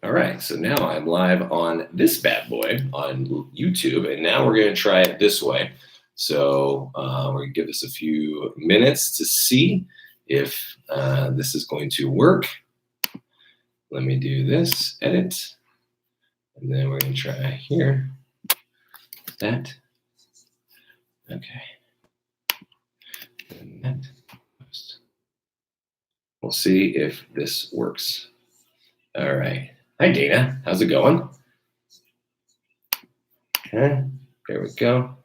All right, so now I'm live on this bad boy on YouTube, and now we're going to try it this way. So we're going to give this a few minutes to see if this is going to work. Let me do this, edit, and then we're going to try here, that, okay, and that. We'll see if this works. All right. Hi, Dana. How's it going? Okay, there we go.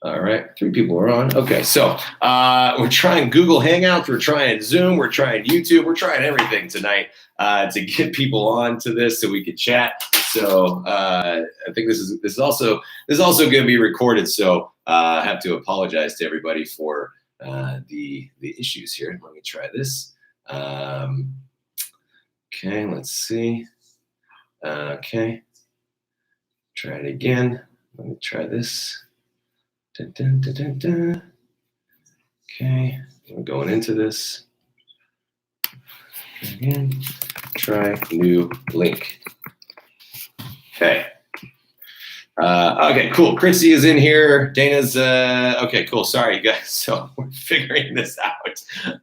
All right, 3 people are on. Okay, so we're trying Google Hangouts, we're trying Zoom, we're trying YouTube, we're trying everything tonight to get people on to this so we can chat. So I think this is also going to be recorded. So I have to apologize to everybody for the issues here. Let me try this. Okay, let's see. Okay, try it again. Let me try this. Dun, dun, dun, dun, dun. Okay, we're going into this. Again, try new link. Okay. Okay, cool. Chrissy is in here. Dana's okay, cool. Sorry, guys. So we're figuring this out.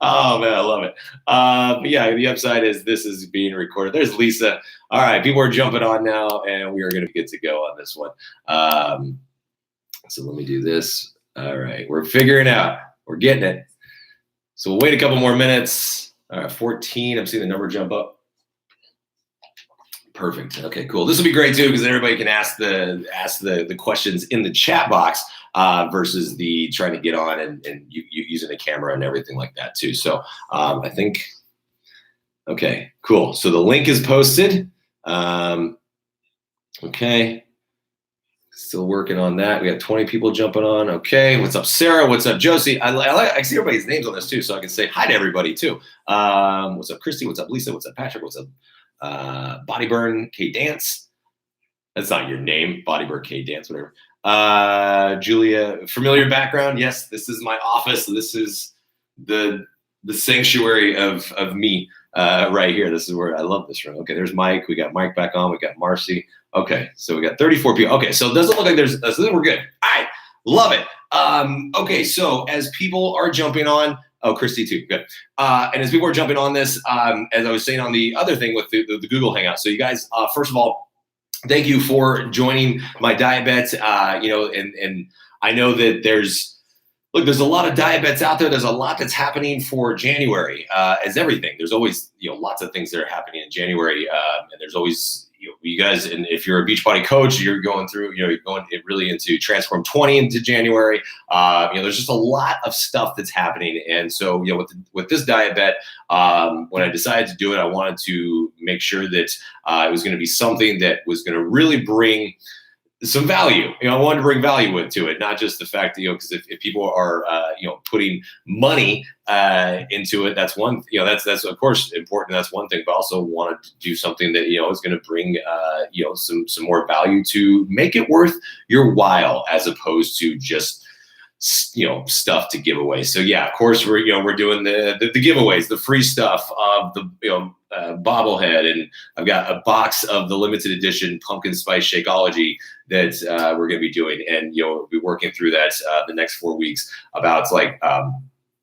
Oh man, I love it. But yeah, the upside is this is being recorded. There's Lisa. All right, people are jumping on now, and we are going to be good to go on this one. So let me do this. All right, we're figuring out. We're getting it. So we'll wait a couple more minutes. All right, 14. I'm seeing the number jump up. Perfect. Okay, cool. This will be great too because everybody can ask the questions in the chat box versus the trying to get on and you using a camera and everything like that too. So I think, okay, cool. So the link is posted. Okay. Still working on that. We got 20 people jumping on. Okay. What's up, Sarah? What's up, Josie? I see everybody's names on this too, so I can say hi to everybody too. What's up, Christy? What's up, Lisa? What's up, Patrick? What's up, Bodyburn K Dance? That's not your name. Bodyburn K Dance, whatever. Julia, familiar background? Yes, this is my office. This is the sanctuary of me right here. This is where I love this room. Okay, there's Mike. We got Mike back on. We got Marcy. Okay, so we got 34 people. Okay, so it doesn't look like so we're good. All right, love it. Okay, so as people are jumping on, oh, Christy too, good. And as people are jumping on this, as I was saying on the other thing with the Google Hangout. So you guys, first of all, thank you for joining my diet bets. You know, and I know that there's a lot of diet bets out there. There's a lot that's happening for January, as everything. There's always, lots of things that are happening in January, and there's always, you guys, and if you're a Beachbody coach, you're going through, you're going really into Transform 20 into January. There's just a lot of stuff that's happening, and so with this diet bet, when I decided to do it, I wanted to make sure that it was going to be something that was going to really bring some value. I wanted to bring value to it, not just the fact that, because if people are, putting money into it, that's one, that's of course important. That's one thing, but also wanted to do something that, is going to bring, some more value to make it worth your while, as opposed to just, stuff to give away. So yeah, of course we're doing the giveaways, the free stuff of the, bobblehead, and I've got a box of the limited edition pumpkin spice Shakeology that we're going to be doing, and we'll be working through that the next 4 weeks. About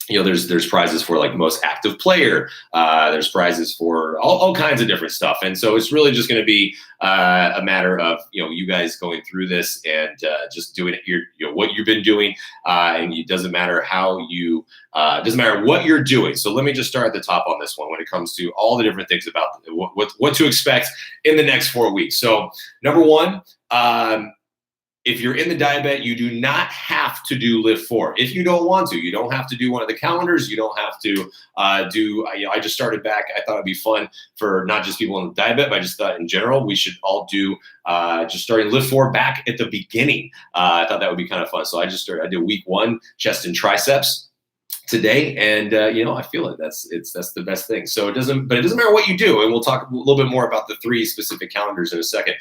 there's prizes for like most active player. There's prizes for all kinds of different stuff, and so it's really just going to be a matter of you guys going through this and just doing it. What you've been doing, and it doesn't matter how you. Doesn't matter what you're doing. So let me just start at the top on this one when it comes to all the different things about what to expect in the next 4 weeks. So number one, if you're in the diet bet, you do not have to do Lift 4. If you don't want to, you don't have to do one of the calendars. You don't have to do, I just started back. I thought it'd be fun for not just people in the diet bet, but I just thought in general, we should all do just starting Lift 4 back at the beginning. I thought that would be kind of fun. So I did week 1, chest and triceps today, and I feel it. That's the best thing. So it doesn't matter what you do, and we'll talk a little bit more about the 3 specific calendars in a second.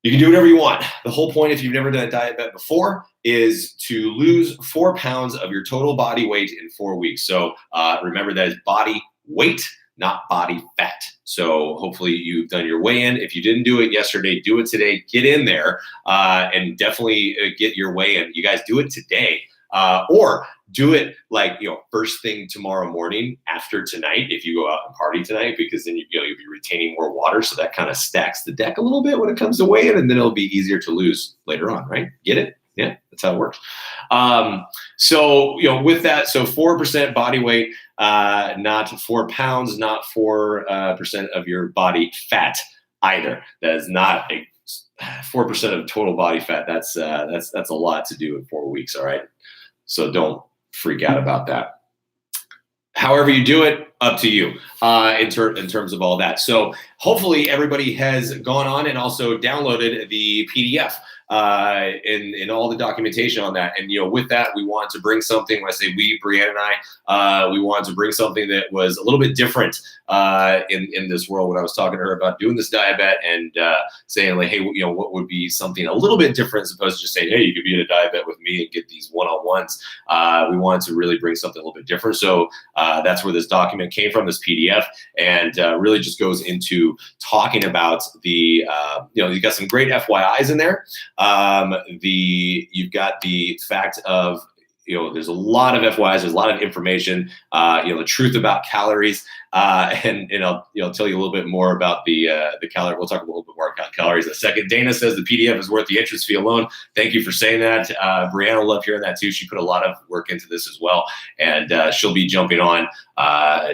You can do whatever you want. The whole point, if you've never done a diet bet before, is to lose 4 pounds of your total body weight in 4 weeks. So remember, that is body weight, not body fat. So hopefully you've done your weigh-in. If you didn't do it yesterday, do it today. Get in there and definitely get your weigh-in. You guys do it today. Or do it like, first thing tomorrow morning after tonight if you go out and party tonight, because then you'll be retaining more water. So that kind of stacks the deck a little bit when it comes to weigh-in, and then it'll be easier to lose later on, right? Get it? Yeah, that's how it works. So, with that, so 4% body weight, not 4 pounds, not 4% of your body fat either. That is not 4% of total body fat. That's a lot to do in 4 weeks. All right. So don't freak out about that. However you do it, up to you in terms of all that. So hopefully everybody has gone on and also downloaded the PDF and all the documentation on that. And, with that, we want to bring something. When I say we, Brianna and I, we wanted to bring something that was a little bit different in this world. When I was talking to her about doing this diabet and saying like, hey, what would be something a little bit different, as opposed to just saying, hey, you could be in a diabet with me and get these one-on-ones. We wanted to really bring something a little bit different. So that's where this document came from, this PDF, and really just goes into talking about the, you got some great FYIs in there. You've got the fact of, there's a lot of FYIs, there's a lot of information, the truth about calories, and I'll tell you a little bit more about the calorie. We'll talk a little bit more about calories in a second. Dana says the PDF is worth the entrance fee alone. Thank you for saying that. Brianna will love hearing that too. She put a lot of work into this as well, and she'll be jumping on,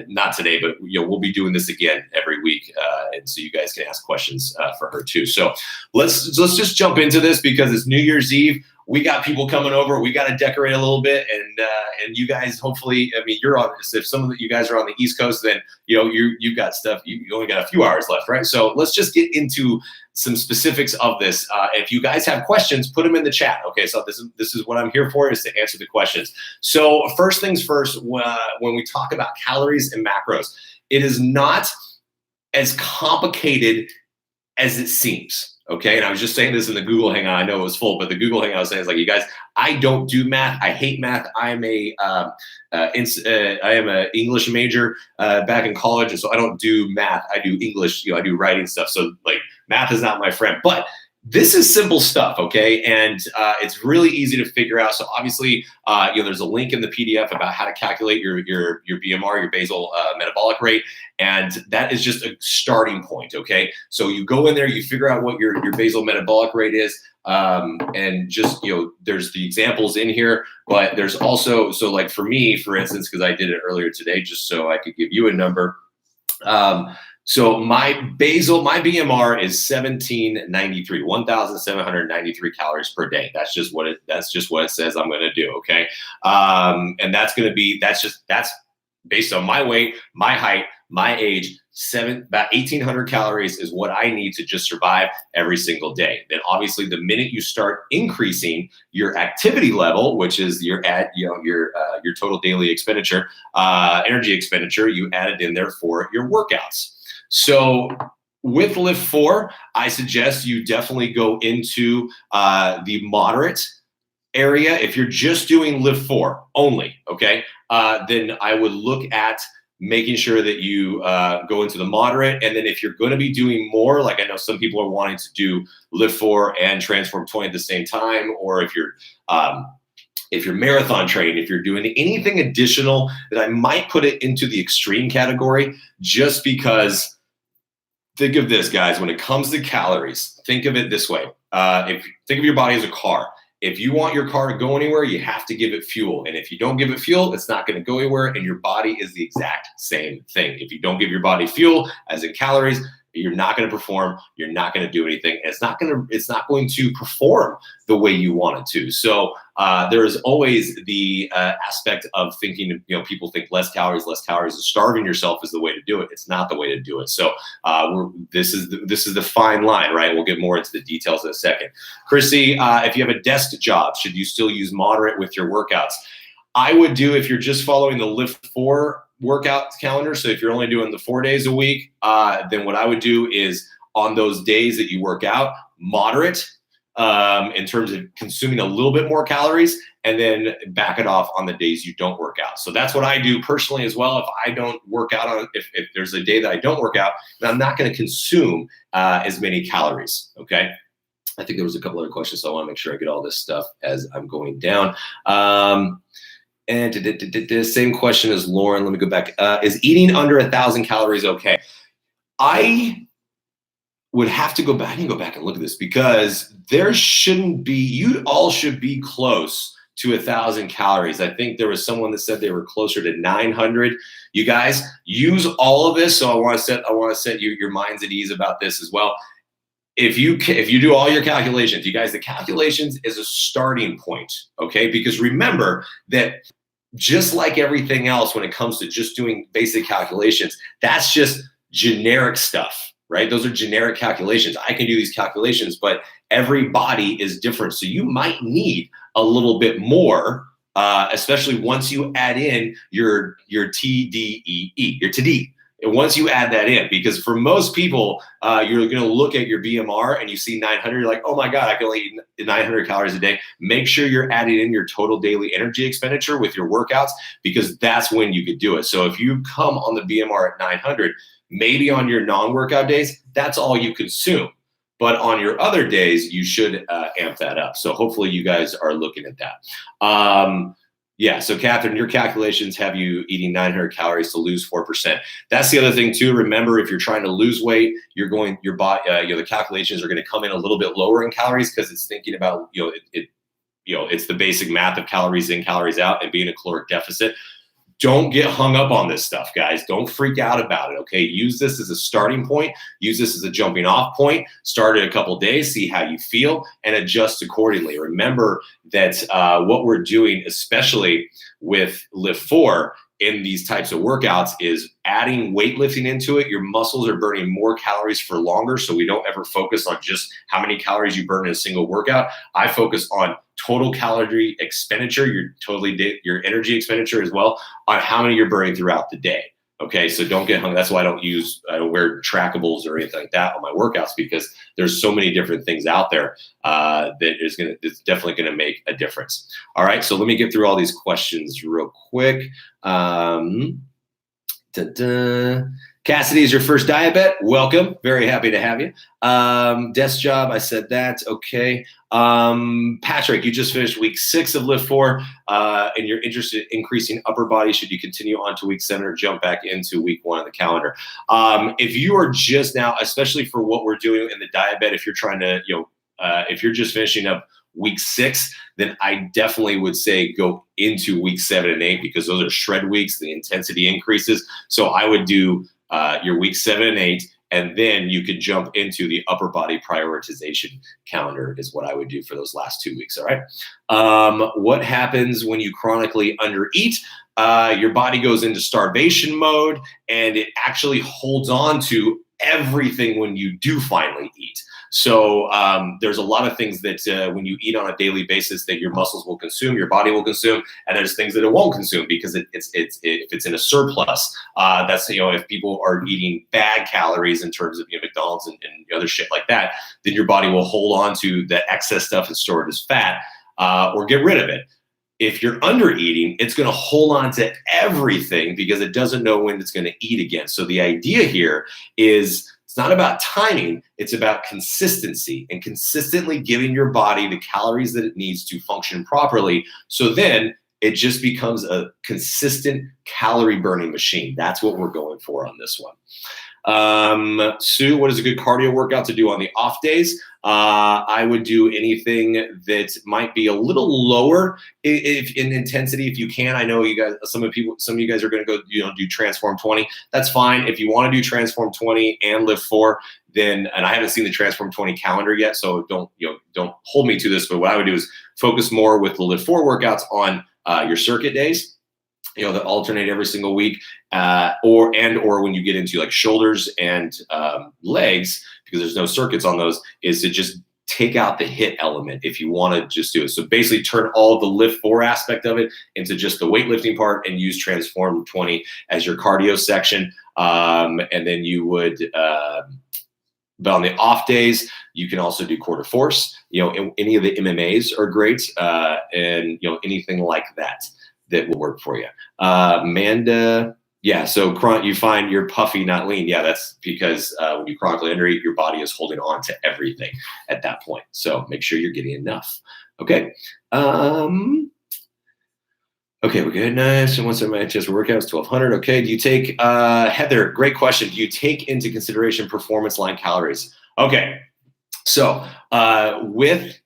not today, but we'll be doing this again every week, and so you guys can ask questions for her too. So let's just jump into this, because it's New Year's Eve. We got people coming over. We got to decorate a little bit, and you guys, hopefully, I mean, you're on. If some of you guys are on the East Coast, then you've got stuff. You only got a few hours left, right? So let's just get into some specifics of this. If you guys have questions, put them in the chat. Okay, so this is what I'm here for, is to answer the questions. So first things first, when we talk about calories and macros, it is not as complicated as it seems. Okay, and I was just saying this in the Google Hangout. I know it was full, but the Google Hangout was saying, it's like, you guys, I don't do math. I hate math. I am an English major back in college, and so I don't do math. I do English. I do writing stuff. So like, math is not my friend. But this is simple stuff, okay? And it's really easy to figure out. So obviously, there's a link in the PDF about how to calculate your BMR, your basal metabolic rate, and that is just a starting point, okay? So you go in there, you figure out what your basal metabolic rate is, and just, there's the examples in here, but there's also, so like for me, for instance, because I did it earlier today, just so I could give you a number. So my BMR is 1,793, 1,793 calories per day. That's just what it says I'm going to do. Okay. And that's based on my weight, my height, my age. About 1,800 calories is what I need to just survive every single day. Then obviously the minute you start increasing your activity level, which is your total daily expenditure, energy expenditure, you add it in there for your workouts. So with Lift 4, I suggest you definitely go into the moderate area. If you're just doing Lift 4 only, okay, then I would look at making sure that you go into the moderate. And then if you're going to be doing more, like I know some people are wanting to do Lift 4 and Transform 20 at the same time, or if you're marathon training, if you're doing anything additional, that I might put it into the extreme category, just because. Think of this, guys, when it comes to calories, think of it this way. Think of your body as a car. If you want your car to go anywhere, you have to give it fuel. And if you don't give it fuel, it's not going to go anywhere. And your body is the exact same thing. If you don't give your body fuel, as in calories, you're not going to perform. You're not going to do anything. And it's not going to perform the way you want it to. So there is always the aspect of thinking, people think less calories, and starving yourself is the way to do it. It's not the way to do it. So this is the fine line, right? We'll get more into the details in a second. Chrissy, if you have a desk job, should you still use moderate with your workouts? I would do, if you're just following the Lift 4 workout calendar. So if you're only doing the 4 days a week, then what I would do is on those days that you work out, moderate. in terms of consuming a little bit more calories, and then back it off on the days you don't work out. So that's what I do personally as well. If I don't work out if there's a day that I don't work out, then I'm not going to consume as many calories. Okay. I think there was a couple other questions, so I want to make sure I get all this stuff as I'm going down. And the same question as Lauren. Let me go back. Is eating under 1,000 calories okay? I would have to go back. I need to go back and look at this because there shouldn't be. You all should be close to 1,000 calories. I think there was someone that said they were closer to 900. You guys use all of this. So I want to set your minds at ease about this as well. If you do all your calculations, you guys, the calculations is a starting point, okay? Because remember that just like everything else, when it comes to just doing basic calculations, that's just generic stuff, right? Those are generic calculations. I can do these calculations, but every body is different. So you might need a little bit more, especially once you add in your TDEE, your TD. And once you add that in, because for most people, you're going to look at your BMR and you see 900, you're like, oh my God, I can only eat 900 calories a day. Make sure you're adding in your total daily energy expenditure with your workouts, because that's when you could do it. So if you come on the BMR at 900, maybe on your non-workout days, that's all you consume. But on your other days, you should amp that up. So hopefully you guys are looking at that. Yeah, so Catherine, your calculations have you eating 900 calories to lose 4%. That's the other thing too. Remember, if you're trying to lose weight, your body, the calculations are going to come in a little bit lower in calories because it's thinking about, it's the basic math of calories in, calories out, and being a caloric deficit. Don't get hung up on this stuff, guys. Don't freak out about it, okay? Use this as a starting point. Use this as a jumping off point. Start it a couple days, see how you feel, and adjust accordingly. Remember that what we're doing, especially with Lift 4 in these types of workouts, is adding weightlifting into it. Your muscles are burning more calories for longer, so we don't ever focus on just how many calories you burn in a single workout. I focus on total calorie expenditure, your energy expenditure as well, on how many you're burning throughout the day. Okay, so don't get hung. That's why I don't wear trackables or anything like that on my workouts, because there's so many different things out there it's definitely gonna make a difference. All right, so let me get through all these questions real quick. Cassidy is your first diabet. Welcome. Very happy to have you. Desk job, I said that. Okay. Patrick, you just finished week 6 of Lift 4 and you're interested in increasing upper body. Should you continue on to week 7 or jump back into week 1 of the calendar? If you are just now, especially for what we're doing in the diabet, if you're trying to, if you're just finishing up week 6, then I definitely would say go into week 7 and 8, because those are shred weeks. The intensity increases. So I would do your week 7 and 8, and then you could jump into the upper body prioritization calendar is what I would do for those last 2 weeks. All right. What happens when you chronically undereat? Your body goes into starvation mode, and it actually holds on to everything when you do finally eat. So there's a lot of things that when you eat on a daily basis that your muscles will consume, your body will consume, and there's things that it won't consume because if it's in a surplus. That's, if people are eating bad calories in terms of McDonald's and other shit like that, then your body will hold on to the excess stuff and store it as fat or get rid of it. If you're under eating, it's going to hold on to everything because it doesn't know when it's going to eat again. So the idea here is, it's not about timing, it's about consistency and consistently giving your body the calories that it needs to function properly. So then it just becomes a consistent calorie burning machine. That's what we're going for on this one. Sue, what is a good cardio workout to do on the off days? I would do anything that might be a little lower in intensity if you can. I know you guys, some of you guys are going to go, do Transform 20. That's fine. If you want to do Transform 20 and Lift 4, then, and I haven't seen the Transform 20 calendar yet, so don't hold me to this, but what I would do is focus more with the Lift 4 workouts on your circuit days, that alternate every single week, or when you get into like shoulders and legs, because there's no circuits on those, is to just take out the HIIT element if you want to just do it. So basically turn all the Lift 4 aspect of it into just the weightlifting part and use Transform 20 as your cardio section. And then you would But on the off days, you can also do quarter force. Any of the MMAs are great, and anything like that will work for you. Amanda, yeah. So you find you're puffy, not lean. Yeah, that's because when you chronically undereat, your body is holding on to everything at that point. So make sure you're getting enough. Okay. Okay, we're good. Nice. And what's our Manchester workouts? 1,200. Okay. Do you take, Heather, great question. Do you take into consideration performance line calories? Okay. So with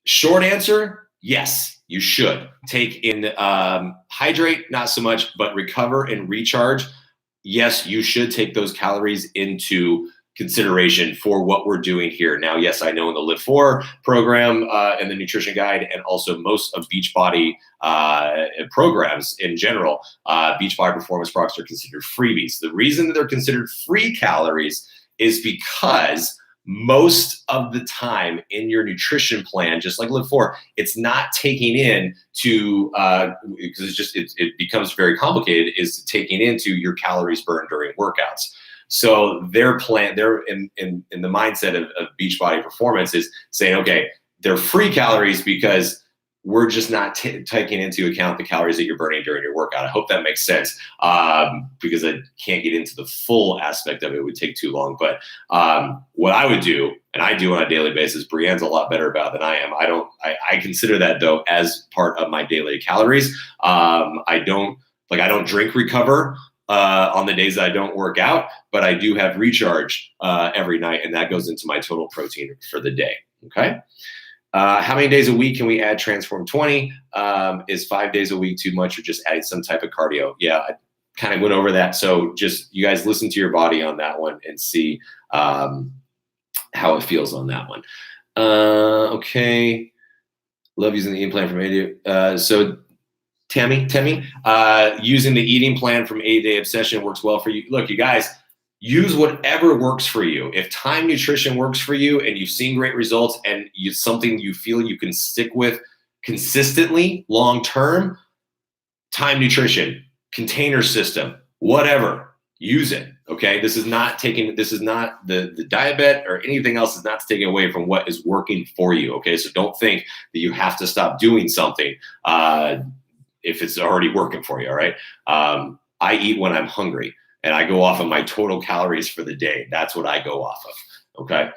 short answer, yes, you should. Take in hydrate, not so much, but recover and recharge. Yes, you should take those calories into consideration for what we're doing here. Now, yes, I know in the Live 4 program and the nutrition guide, and also most of Beachbody programs in general, Beachbody performance products are considered freebies. The reason that they're considered free calories is because most of the time in your nutrition plan, just like Live 4, it's not taking in to, because it becomes very complicated, is taking into your calories burned during workouts. So they're in the mindset of Beachbody Performance is saying, okay, they're free calories because we're just not taking into account the calories that you're burning during your workout. I hope that makes sense, because I can't get into the full aspect of it. It would take too long. But what I would do, and I do on a daily basis, Brienne's a lot better about than I am. I consider that, though, as part of my daily calories. I don't drink Recover on the days that I don't work out, but I do have Recharge every night, and that goes into my total protein for the day. Okay. How many days a week can we add Transform 20? Is 5 days a week too much, or just adding some type of cardio? Yeah, I kind of went over that. So just you guys listen to your body on that one and see how it feels on that one. Okay. Love using the eating plan from AD. So Tammy, using the eating plan from 8-Day Obsession works well for you. Look, you guys, use whatever works for you. If Time Nutrition works for you and you've seen great results and it's something you feel you can stick with consistently long-term, Time Nutrition, Container System, whatever, use it. Okay. This is not the diet or anything else is not taking away from what is working for you. Okay. So don't think that you have to stop doing something if it's already working for you. All right. I eat when I'm hungry, and I go off of my total calories for the day. That's what I go off of. Okay.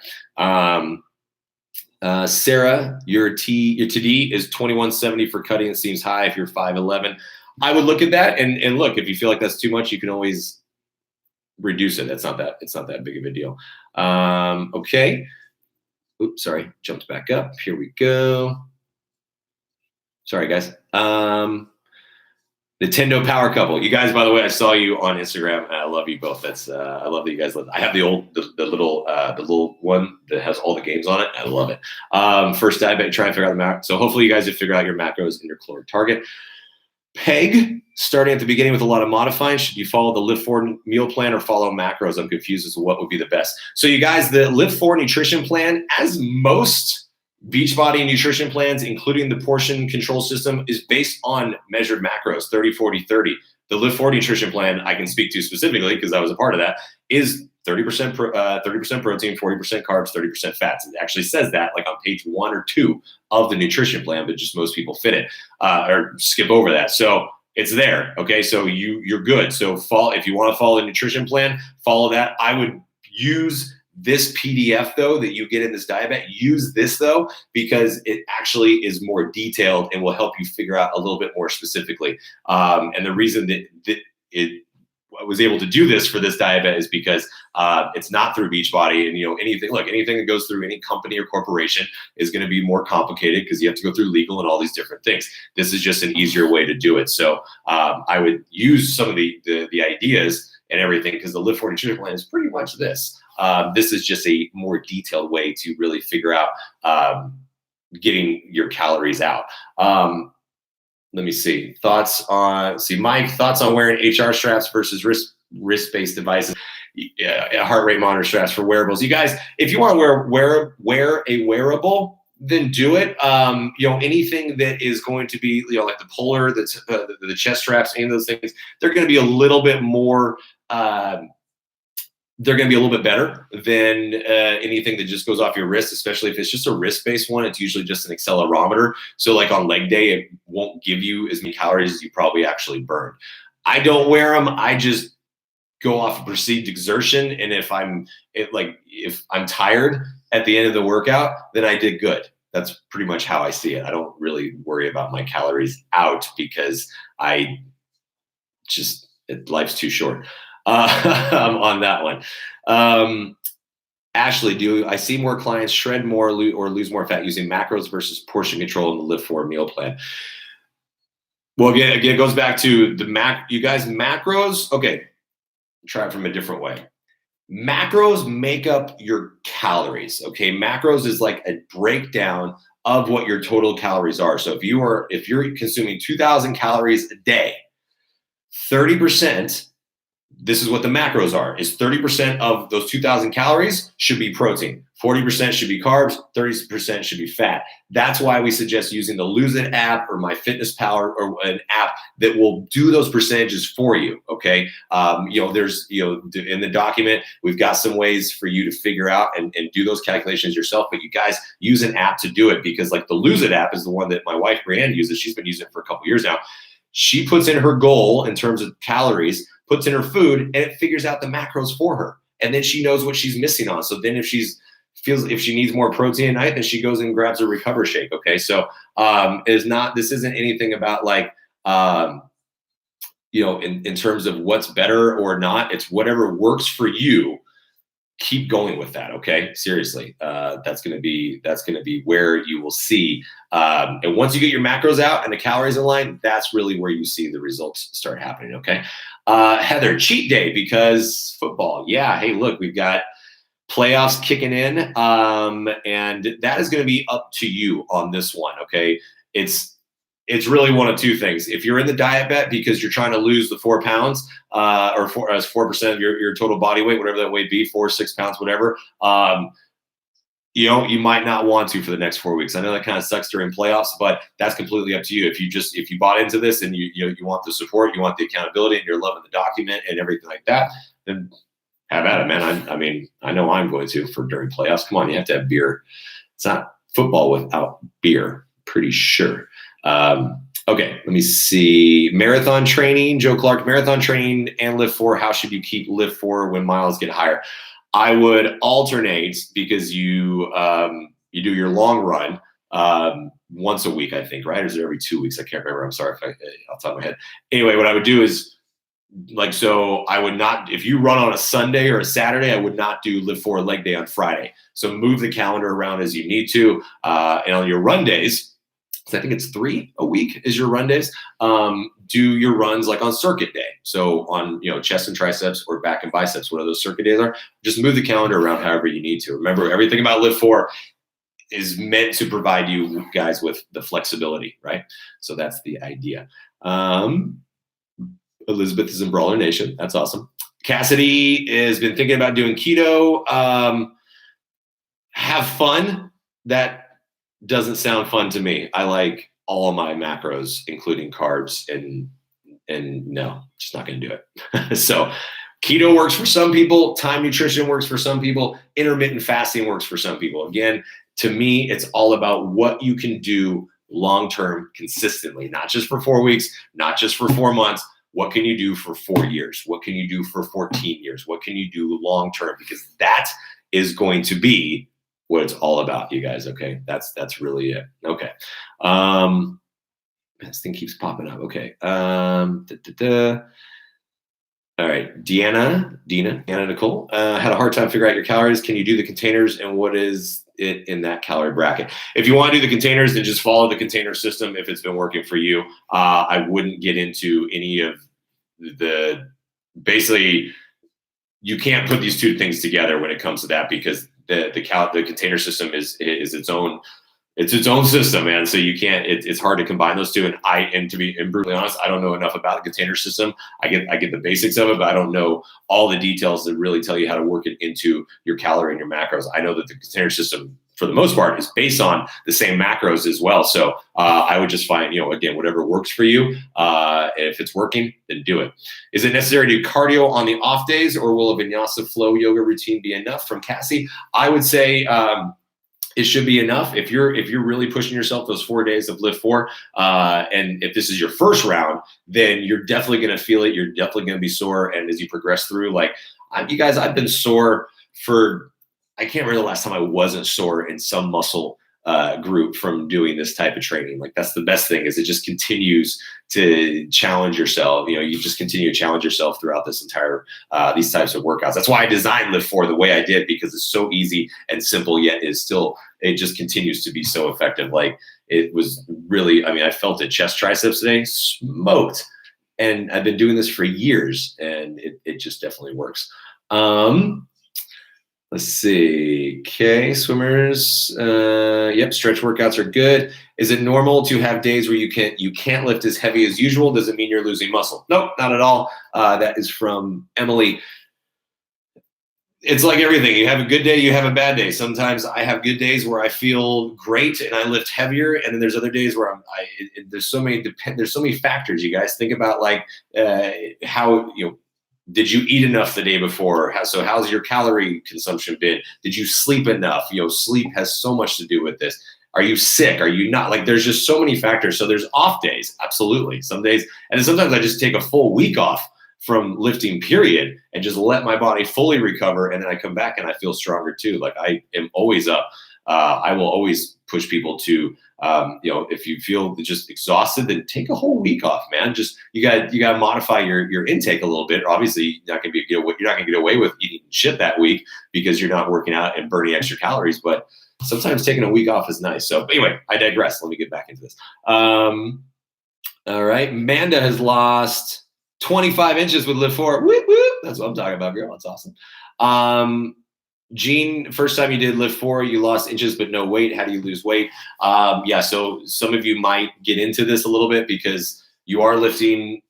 Sarah, your TD is 2170 for cutting. It seems high if you're 5'11". I would look at that and look, if you feel like that's too much, you can always reduce it. It's not that big of a deal. Okay. Oops, sorry. Jumped back up. Here we go. Sorry, guys. Nintendo Power Couple. You guys, by the way, I saw you on Instagram, and I love you both. I love that you guys love. I have the little one that has all the games on it. I love it. First diabetic, try and figure out the macro. So hopefully you guys have figured out your macros and your caloric target. Peg, starting at the beginning with a lot of modifying. Should you follow the Live 4 meal plan or follow macros? I'm confused as to what would be the best. So you guys, the Live 4 nutrition plan, as most Beachbody nutrition plans, including the portion control system, is based on measured macros, 30, 40, 30. The Live 4 nutrition plan I can speak to specifically because I was a part of that is 30% protein, 40% carbs, 30% fats. It actually says that like on page 1 or 2 of the nutrition plan, but just most people fit it or skip over that. So it's there. Okay. So you're good. So if you want to follow the nutrition plan, follow that. I would use this PDF though that you get in this diet, use this though, because it actually is more detailed and will help you figure out a little bit more specifically. And the reason that I was able to do this for this diet is because it's not through Beachbody, and anything that goes through any company or corporation is going to be more complicated because you have to go through legal and all these different things. This is just an easier way to do it. So I would use some of the ideas and everything because the Live 4 nutrition plan is pretty much this. This is just a more detailed way to really figure out getting your calories out. Let me see. Mike, thoughts on wearing HR straps versus wrist-based devices, heart rate monitor straps for wearables. You guys, if you want to wear a wearable, then do it. Anything that is going to be, like the Polar, the chest straps, any of those things, they're going to be a little bit more they're going to be a little bit better than anything that just goes off your wrist, especially if it's just a wrist-based one. It's usually just an accelerometer. So like on leg day, it won't give you as many calories as you probably actually burned. I don't wear them. I just go off of perceived exertion. And if I'm tired at the end of the workout, then I did good. That's pretty much how I see it. I don't really worry about my calories out because life's too short. On that one. Ashley, I see more clients shred more or lose more fat using macros versus portion control in the Live4 meal plan? Well, again, it goes back to you guys, macros. Okay, try it from a different way. Macros make up your calories. Okay, macros is like a breakdown of what your total calories are. So if you're consuming 2,000 calories a day, 30%. This is what the macros are, is 30% of those 2,000 calories should be protein. 40% should be carbs, 30% should be fat. That's why we suggest using the Lose It app or MyFitnessPal or an app that will do those percentages for you, okay? There's, in the document, we've got some ways for you to figure out and do those calculations yourself, but you guys use an app to do it because like the Lose It app is the one that my wife, Brianne, uses. She's been using it for a couple years now. She puts in her goal in terms of calories, puts in her food, and it figures out the macros for her. And then she knows what she's missing on. So then if she needs more protein at night, then she goes and grabs a Recover Shake. Okay. So this isn't anything about like, in terms of what's better or not. It's whatever works for you. Keep going with that. Okay. Seriously. That's going to be where you will see. And once you get your macros out and the calories in line, that's really where you see the results start happening. Okay. Heather, cheat day because football. Yeah. Hey, look, we've got playoffs kicking in. And that is going to be up to you on this one. Okay. It's really one of two things. If you're in the diet bet because you're trying to lose the 4 pounds or 4% of your total body weight, whatever that weight be, 4, 6 pounds, whatever, you might not want to for the next 4 weeks. I know that kind of sucks during playoffs, but that's completely up to you. If you bought into this and you want the support, you want the accountability, and you're loving the document and everything like that, then have at it, man. I know I'm going to for during playoffs. Come on, you have to have beer. It's not football without beer, pretty sure. Okay, let me see. Marathon training, Joe Clark, marathon training and Live4. How should you keep Live4 when miles get higher? I would alternate because you do your long run once a week, I think, right? Or is it every 2 weeks? I can't remember. I'm sorry off the top of my head. Anyway, what I would do is I would not, if you run on a Sunday or a Saturday, I would not do Live4 leg day on Friday. So move the calendar around as you need to. And on your run days, I think it's 3 a week is your run days. Do your runs like on circuit day. So on, chest and triceps or back and biceps, whatever those circuit days are, just move the calendar around however you need to. Remember, everything about Live4 is meant to provide you guys with the flexibility, right? So that's the idea. Elizabeth is in Brawler Nation. That's awesome. Cassidy has been thinking about doing keto. Have fun. That doesn't sound fun to me. I like all of my macros, including carbs, and no, just not going to do it. So keto works for some people. Time nutrition works for some people. Intermittent fasting works for some people. Again, to me, it's all about what you can do long-term consistently, not just for 4 weeks, not just for 4 months. What can you do for 4 years? What can you do for 14 years? What can you do long-term? Because that is going to be what it's all about, you guys. Okay. That's really it. Okay. This thing keeps popping up. Okay. All right. Dina Nicole, had a hard time figuring out your calories. Can you do the containers and what is it in that calorie bracket? If you want to do the containers, then just follow the container system. If it's been working for you, I wouldn't get into any of basically you can't put these two things together when it comes to that, because the container system is its own system, man. So you can't. It's hard to combine those two. And to be brutally honest, I don't know enough about the container system. I get the basics of it, but I don't know all the details that really tell you how to work it into your calorie and your macros. I know that the container system for the most part, is based on the same macros as well. So I would just find, again, whatever works for you. If it's working, then do it. Is it necessary to do cardio on the off days, or will a vinyasa flow yoga routine be enough? From Cassie, I would say it should be enough. If you're really pushing yourself those 4 days of Lift 4, and if this is your first round, then you're definitely going to feel it. You're definitely going to be sore. And as you progress through, like you guys, I've been sore for, I can't remember the last time I wasn't sore in some muscle group from doing this type of training. Like that's the best thing, is it just continues to challenge yourself. You just continue to challenge yourself throughout this entire, these types of workouts. That's why I designed Lift 4 the way I did, because it's so easy and simple, yet it just continues to be so effective. Like it was really, I felt it chest triceps today, smoked. And I've been doing this for years, and it just definitely works. Let's see. Okay, swimmers. Yep, stretch workouts are good. Is it normal to have days where you can't lift as heavy as usual? Does it mean you're losing muscle? Nope, not at all. That is from Emily. It's like everything. You have a good day, you have a bad day. Sometimes I have good days where I feel great and I lift heavier, and then there's other days where there's so many factors. You guys think about how did you eat enough the day before? How's your calorie consumption been? Did you sleep enough? Sleep has so much to do with this. Are you sick? Are you not? Like, there's just so many factors. So there's off days, absolutely. Some days, and then sometimes I just take a full week off from lifting, period, and just let my body fully recover, and then I come back and I feel stronger too. Like I am always up. I will always push people to, if you feel just exhausted, then take a whole week off, man. Just you got to modify your intake a little bit. Obviously, you're not going to get away with eating shit that week because you're not working out and burning extra calories. But sometimes taking a week off is nice. So anyway, I digress. Let me get back into this. All right, Amanda has lost 25 inches with Lift 4. Whoop, whoop. That's what I'm talking about, girl. That's awesome. Gene, first time you did Lift 4, you lost inches but no weight. How do you lose weight? Yeah, so some of you might get into this a little bit because you're lifting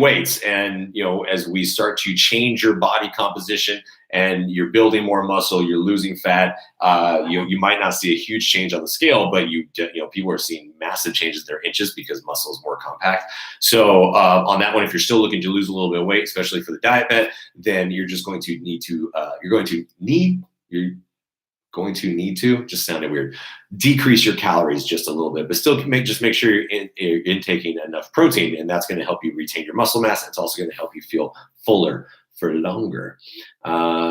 weights, and as we start to change your body composition and you're building more muscle, you're losing fat. You might not see a huge change on the scale, but people are seeing massive changes in their inches because muscle is more compact. So on that one, if you're still looking to lose a little bit of weight, especially for the diet bet, then you're just going to need to just sounded weird, decrease your calories just a little bit, but still make sure you're intaking enough protein, and that's going to help you retain your muscle mass. It's also going to help you feel fuller for longer.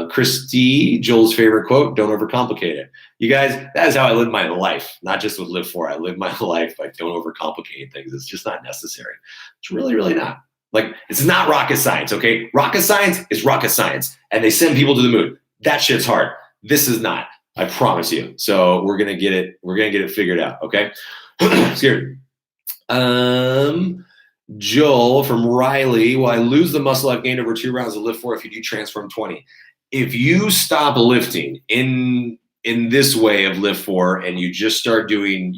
Christy, Joel's favorite quote, don't overcomplicate it. You guys, that is how I live my life, not just with Lift 4. I live my life by don't overcomplicate things. It's just not necessary. It's really, really not. Like, it's not rocket science, okay? Rocket science is rocket science, and they send people to the moon. That shit's hard. This is not. I promise you. So we're gonna get it. We're gonna get it figured out. Okay. Scared. Joel from Riley. Will I lose the muscle I've gained over 2 rounds of Lift 4 if you do Transform 20? If you stop lifting in this way of Lift 4 and you just start doing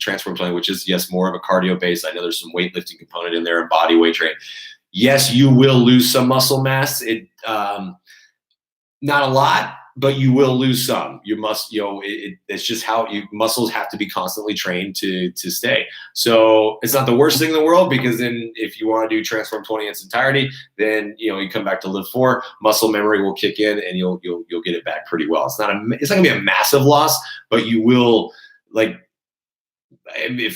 Transform 20, which is more of a cardio base. I know there's some weightlifting component in there and body weight training. Yes, you will lose some muscle mass. Not a lot, but you will lose some. You must, it's just how muscles have to be constantly trained to stay. So it's not the worst thing in the world, because then if you want to do Transform 20 in its entirety, then you come back to Lift 4, muscle memory will kick in, and you'll get it back pretty well. It's not gonna be a massive loss, but you will,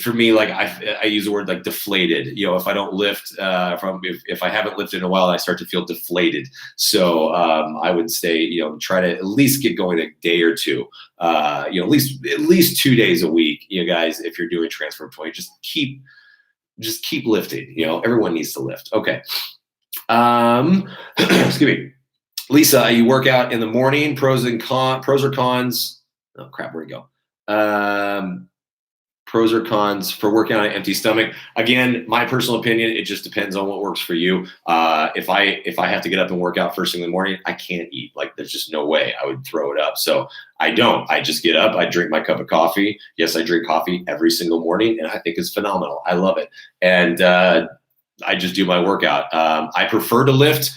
for me, I use the word deflated. If I don't lift, if I haven't lifted in a while, I start to feel deflated. So I would say, try to at least get going a day or two. At least 2 days a week. Guys, if you're doing Transform 20, just keep lifting. Everyone needs to lift. Okay. Excuse me, Lisa. You work out in the morning. Pros or cons? Oh crap, where'd it go? Pros or cons for working on an empty stomach. Again, my personal opinion, it just depends on what works for you. If I have to get up and work out first thing in the morning, I can't eat. There's just no way I would throw it up. So I don't. I just get up, I drink my cup of coffee. Yes, I drink coffee every single morning, and I think it's phenomenal. I love it. And I just do my workout. I prefer to lift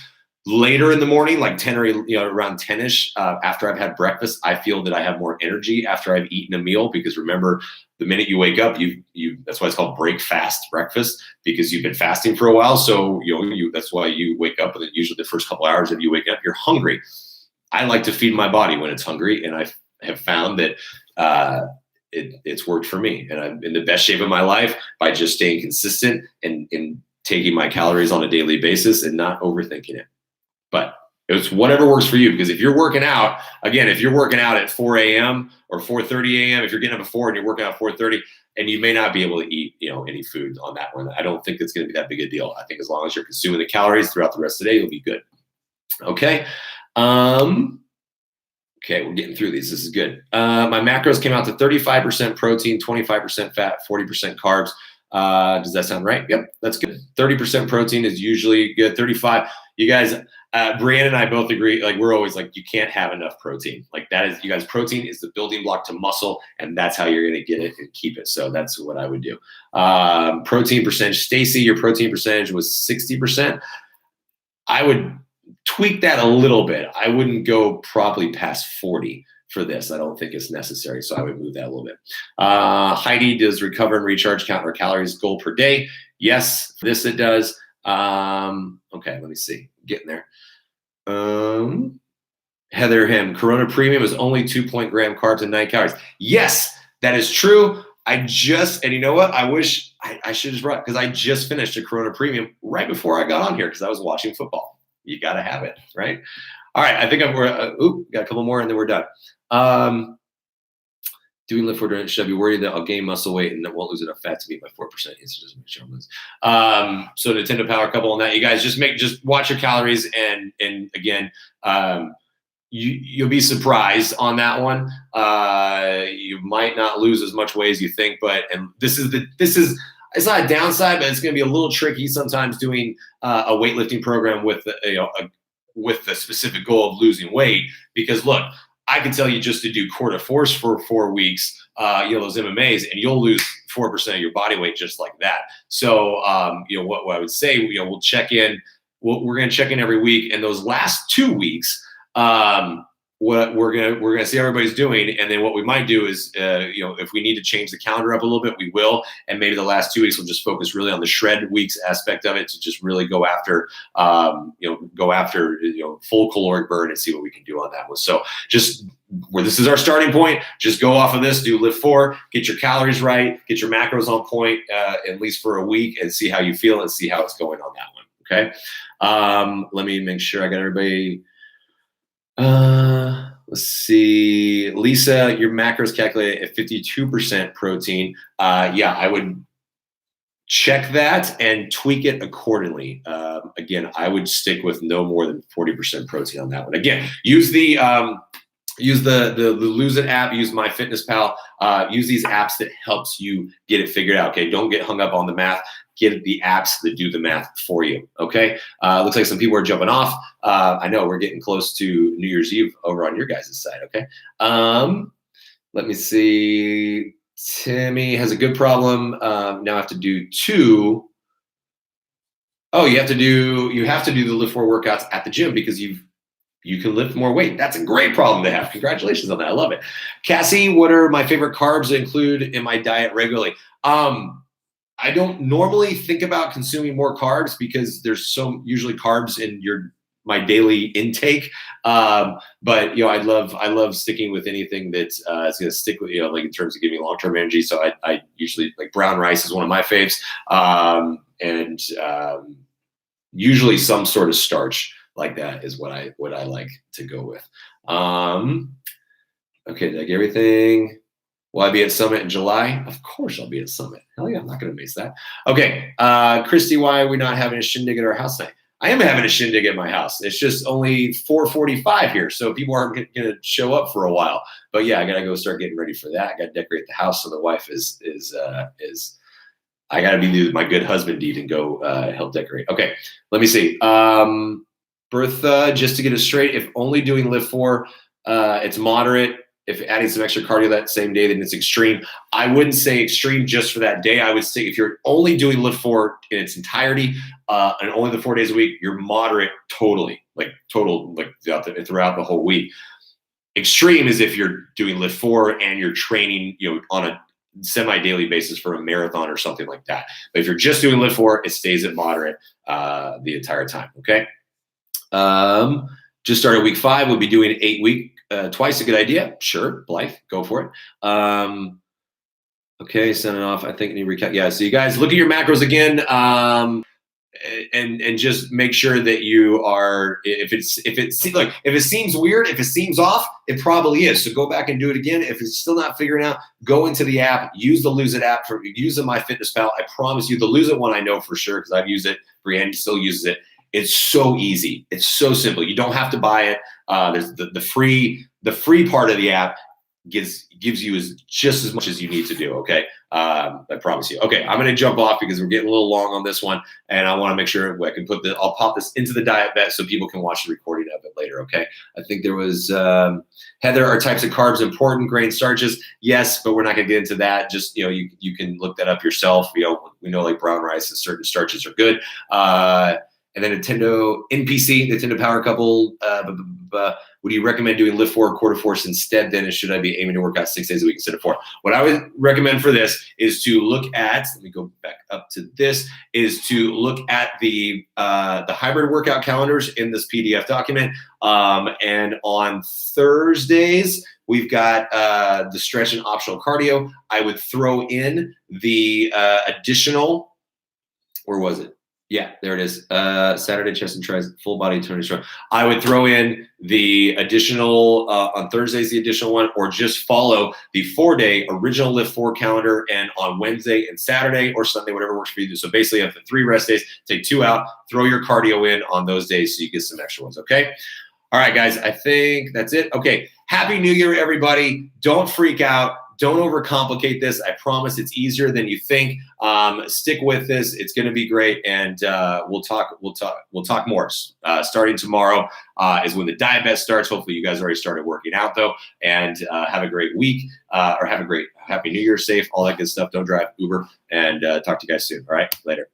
Later in the morning, like 10 or around 10ish, after I've had breakfast, I feel that I have more energy after I've eaten a meal, because remember, the minute you wake up, you that's why it's called break fast breakfast, because you've been fasting for a while. So that's why you wake up, and then usually the first couple hours of you waking up, you're hungry. I like to feed my body when it's hungry, and I have found that it's worked for me, and I'm in the best shape of my life by just staying consistent and taking my calories on a daily basis and not overthinking it. But it's whatever works for you, because if you're working out, again, if you're working out at 4 a.m. or 4:30 a.m., if you're getting up at 4 and you're working out at 4:30, and you may not be able to eat, any food on that one, I don't think it's going to be that big a deal. I think as long as you're consuming the calories throughout the rest of the day, you'll be good. Okay. Okay, we're getting through these. This is good. My macros came out to 35% protein, 25% fat, 40% carbs. Does that sound right? Yep, that's good. 30% protein is usually good. 35. You guys, Brianna and I both agree. Like, we're always like, you can't have enough protein. Like, that is, you guys, protein is the building block to muscle, and that's how you're going to get it and keep it. So that's what I would do. Protein percentage. Stacy, your protein percentage was 60%. I would tweak that a little bit. I wouldn't go probably past 40 for this. I don't think it's necessary, so I would move that a little bit. Heidi, does recover and recharge count her calories goal per day? Yes, for this it does. Okay, let me see. Getting there. Heather Him, Corona Premium is only 2.gram carbs and 9 calories. Yes, that is true. And you know what? I wish I should just run, because I just finished a Corona Premium right before I got on here, because I was watching football. You got to have it, right? All right, I think got a couple more and then we're done. Doing lift for should I be worried that I'll gain muscle weight and won't lose enough fat to meet my 4%? Yes, just make sure I'm losing. So Nintendo Power couple on that. You guys just watch your calories, and again, you'll be surprised on that one. You might not lose as much weight as you think, and this is it's not a downside, but it's going to be a little tricky sometimes doing a weightlifting program with the specific goal of losing weight, because look, I can tell you just to do core to force for 4 weeks, those MMAs, and you'll lose 4% of your body weight just like that. So, what I would say, we'll check in. We're going to check in every week, and those last 2 weeks, what we're gonna see everybody's doing, and then what we might do is, if we need to change the calendar up a little bit, we will, and maybe the last 2 weeks we'll just focus really on the shred weeks aspect of it, to just really go after, full caloric burn and see what we can do on that one. So just where this is our starting point, just go off of this, do lift 4, get your calories right, get your macros on point, at least for a week, and see how you feel and see how it's going on that one. Okay. Let me make sure I got everybody. Let's see. Lisa, your macros calculated at 52% protein. Yeah, I would check that and tweak it accordingly. Again, I would stick with no more than 40% protein on that one. Again, use the Lose It app, use MyFitnessPal, use these apps that helps you get it figured out. Okay, don't get hung up on the math. Get the apps that do the math for you. Okay, looks like some people are jumping off. I know we're getting close to New Year's Eve over on your guys' side. Okay, let me see. Timmy has a good problem. Now I have to do 2. Oh, you have to do the lift 4 workouts at the gym because you can lift more weight. That's a great problem to have. Congratulations on that. I love it. Cassie, what are my favorite carbs to include in my diet regularly? I don't normally think about consuming more carbs because there's usually carbs in my daily intake. But I love sticking with anything that's it's going to stick with like in terms of giving me long-term energy. So I usually like brown rice is one of my faves, and usually some sort of starch like that is what I like to go with. Okay, did I get everything? Will I be at Summit in July? Of course I'll be at Summit. Hell yeah, I'm not going to miss that. Okay, Christy, why are we not having a shindig at our house tonight? I am having a shindig at my house. It's just only 4:45 here, so people aren't going to show up for a while. But yeah, I got to go start getting ready for that. I got to decorate the house, so the wife is I got to be my good husband deed and go help decorate. Okay, let me see. Bertha, just to get it straight, if only doing lift 4, it's moderate. If adding some extra cardio that same day, then it's extreme. I wouldn't say extreme just for that day. I would say if you're only doing lift 4 in its entirety and only the 4 days a week, you're moderate totally. like total, like throughout the whole week. Extreme is if you're doing lift 4 and you're training, on a semi-daily basis for a marathon or something like that. But if you're just doing lift 4, it stays at moderate the entire time. Okay. Just started week 5. We'll be doing 8-week twice. A good idea. Sure. Blythe, go for it. Okay. Send it off. I think need to recap. Yeah. So you guys look at your macros again. And just make sure that you are, if it seems weird, if it seems off, it probably is. So go back and do it again. If it's still not figuring out, go into the app, use the Lose It app, use the MyFitnessPal. I promise you, the Lose It one I know for sure because I've used it. Brianne still uses it. It's so easy. It's so simple. You don't have to buy it. There's the free part of the app gives you just as much as you need to do. Okay. I promise you. Okay. I'm going to jump off because we're getting a little long on this one. And I want to make sure I can I'll pop this into the Diet Bet so people can watch the recording of it later. Okay. I think there was, Heather, are types of carbs important? Grain, starches? Yes, but we're not going to get into that. Just, you can look that up yourself. We know like brown rice and certain starches are good. And then Nintendo Power Couple, would you recommend doing lift 4 or quarter force instead then? Should I be aiming to work out 6 days a week instead of 4? What I would recommend for this is to look at, let me go back up to this, is to look at the hybrid workout calendars in this PDF document. And on Thursdays, we've got the stretch and optional cardio. I would throw in the additional, where was it? Yeah, there it is. Saturday, chest and tries, full body, 20 strong. I would throw in the additional, on Thursdays, the additional one, or just follow the 4-day original Lift 4 calendar and on Wednesday and Saturday or Sunday, whatever works for you. So basically, after 3 rest days, take 2 out, throw your cardio in on those days so you get some extra ones, okay? All right, guys, I think that's it. Okay, Happy New Year, everybody. Don't freak out. Don't overcomplicate this. I promise it's easier than you think. Stick with this. It's going to be great, and we'll talk more. Starting tomorrow is when the Diet Bet starts. Hopefully, you guys already started working out though, and have a great week or have a great Happy New Year, safe, all that good stuff. Don't drive Uber, and talk to you guys soon. All right, later.